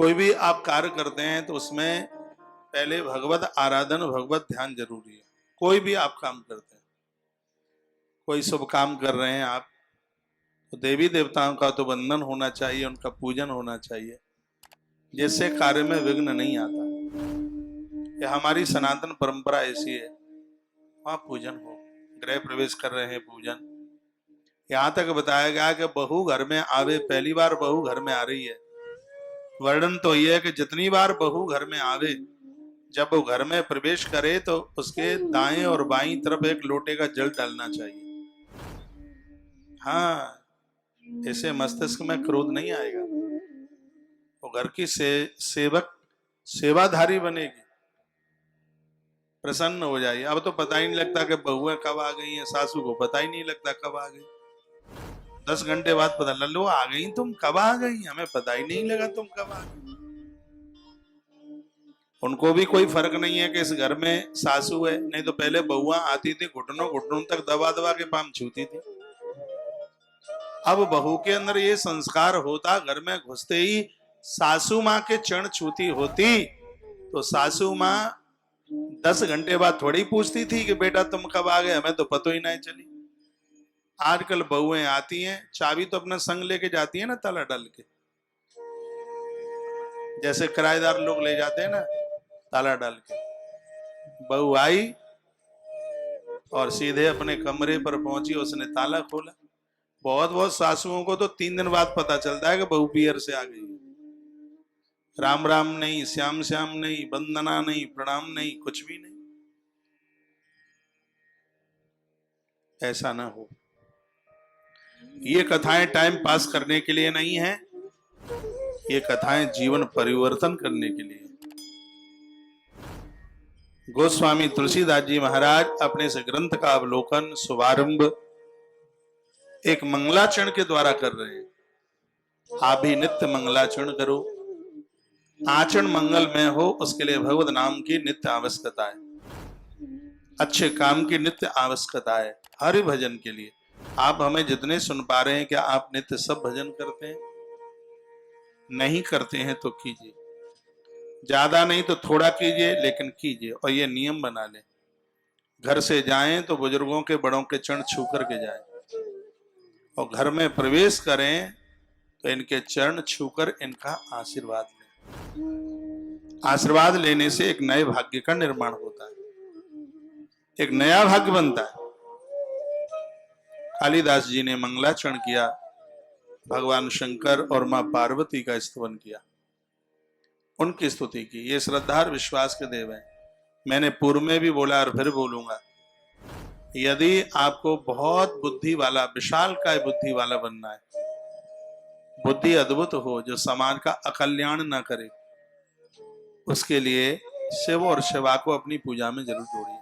कोई भी आप कार्य करते हैं तो उसमें पहले भगवत आराधन भगवत ध्यान जरूरी है। कोई भी आप काम करते हैं, कोई शुभ काम कर रहे हैं आप, तो देवी देवताओं का तो वंदन होना चाहिए, उनका पूजन होना चाहिए, जिससे कार्य में विघ्न नहीं आता। ये हमारी सनातन परंपरा ऐसी है, वहां पूजन हो। गृह प्रवेश कर रहे हैं, पूजन। यहां तक बताया गया कि बहू घर में आवे, पहली बार बहू घर में आ रही है, वर्णन तो यह है कि जितनी बार बहू घर में आवे, जब वो घर में प्रवेश करे तो उसके दाएं और बाईं तरफ एक लोटे का जल डालना चाहिए। हाँ, ऐसे मस्तिष्क में क्रोध नहीं आएगा, वो घर की सेवक सेवाधारी बनेगी, प्रसन्न हो जाएगी। अब तो पता ही नहीं लगता कि बहुएं कब आ गई हैं, सासू को पता ही नहीं लगता कब आ गई। 10 घंटे बाद पता लल्लो आ गई, तुम कब आ गई, हमें पता ही नहीं लगा तुम कब आ गई। उनको भी कोई फर्क नहीं है कि इस घर में सासू है, नहीं तो पहले बहुआ आती थी, घुटनों घुटनों तक दबा दबा के पाम छूती थी। अब बहू के अंदर ये संस्कार होता, घर में घुसते ही सासू माँ के चरण छूती होती, तो सासू माँ 10 घंटे बाद थोड़ी पूछती थी कि बेटा तुम कब आ गए, हमें तो पता ही नहीं चली। आजकल बहुएं आती हैं, चाबी तो अपना संग लेके जाती है ना, ताला डाल के, जैसे किराएदार लोग ले जाते हैं ना ताला डाल के। बहू आई और सीधे अपने कमरे पर पहुंची, उसने ताला खोला। बहुत बहुत सासुओं को तो 3 दिन बाद पता चलता है कि बहू पियर से आ गई। राम राम नहीं, श्याम श्याम नहीं, वंदना नहीं, प्रणाम नहीं, कुछ भी नहीं। ऐसा ना हो। ये कथाएं टाइम पास करने के लिए नहीं है, ये कथाएं जीवन परिवर्तन करने के लिए। गोस्वामी तुलसीदास जी महाराज अपने इस ग्रंथ का अवलोकन शुभारंभ एक मंगलाचरण के द्वारा कर रहे हैं। आप भी नित्य मंगलाचरण करो, आचरण मंगलमय हो, उसके लिए भगवत नाम की नित्य आवश्यकता है, अच्छे काम की नित्य आवश्यकता है। हरि भजन के लिए आप हमें जितने सुन पा रहे हैं, क्या आप नित्य सब भजन करते हैं? नहीं करते हैं तो कीजिए, ज्यादा नहीं तो थोड़ा कीजिए, लेकिन कीजिए। और ये नियम बना ले, घर से जाएं तो बुजुर्गों के बड़ों के चरण छू करके जाएं, और घर में प्रवेश करें तो इनके चरण छूकर इनका आशीर्वाद लें। आशीर्वाद लेने से एक नए भाग्य का निर्माण होता है, एक नया भाग्य बनता है। कालिदास जी ने मंगलाचरण किया, भगवान शंकर और मां पार्वती का स्तवन किया, उनकी स्तुति की। ये श्रद्धा और विश्वास के देव हैं। मैंने पूर्व में भी बोला और फिर बोलूंगा, यदि आपको बहुत बुद्धि वाला, विशाल काय बुद्धि वाला बनना है, बुद्धि अद्भुत हो, जो समाज का अकल्याण ना करे, उसके लिए शिव और शिवा को अपनी पूजा में जरूर जोड़िए।